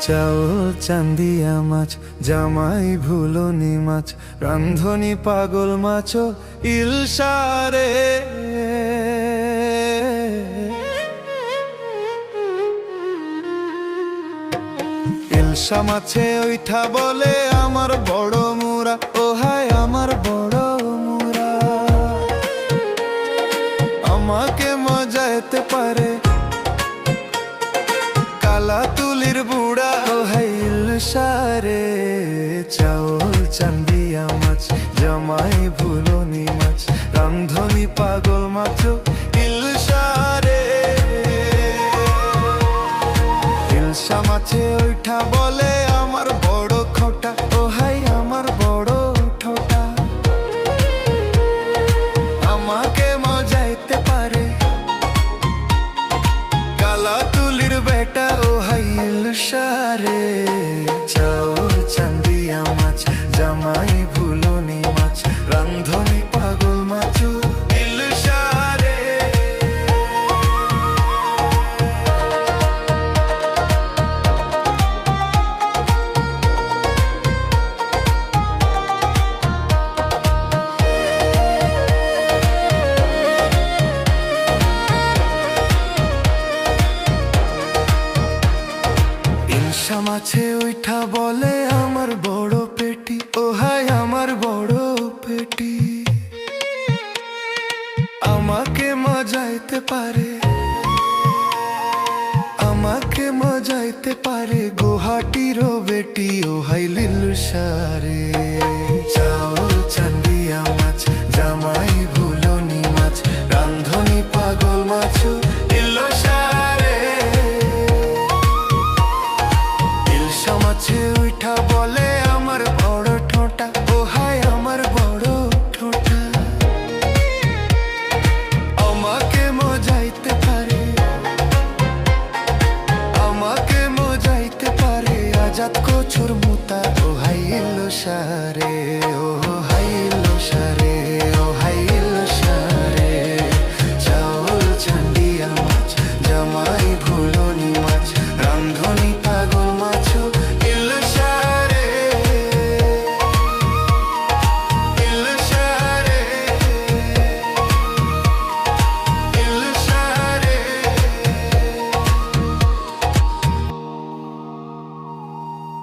চাউল চান্দিয়া মাছ, জামাই ভুলনি মাছ, রান্ধনি পাগল মাছ, ইলশারে ইলশা মাছে ওইঠা বলে আমার বড় মুরা, ও হায় আমার বড় মুরা। আমাকে মজাইতে পারে কালা তুলির বুড়া, ও হায় ইলশারে। চাউল চান্দিয়া মাছ, জামাই ভুলনি মাছ, রান্ধনি পাগল মাছ, ইলশারে। ইলশা মাছে ওইঠা বলে আমার বড় খোটা, ও হাই আমার বড় ঠোঁটা। আমাকে মজাইতে পারে কালা তুলির বেটা, ও হাই ইলশারে। চাউল চান্দিয়া মাছ, জামাই ভুলনি মাছ, রান্ধনি পাগল মাছ, ইলশারে। ইলশা মাছে ওইঠা বলে আমার বড় পেটি, ও হায় আমার বড় পেটি। আমাকে মজাইতে পারে, আমাকে মজাইতে পারে গুয়াহাটিরও বেটি, ও হাই ইলশারে। চাউল চান্দিয়া মাছ, জামাই ভুলনি মাছ, রান্ধনি পাগল মাছ, ইলশারে। ইলশা মাছে ওইঠা বলে আমার বড় ঠোঁটা, ও হায় আমার বড় ঠোঁটা। আমাকে মজাইতে পারে, আমাকে মজাইতে পারে আজাদ কচুর মুতা, ও হাই ইলশারে।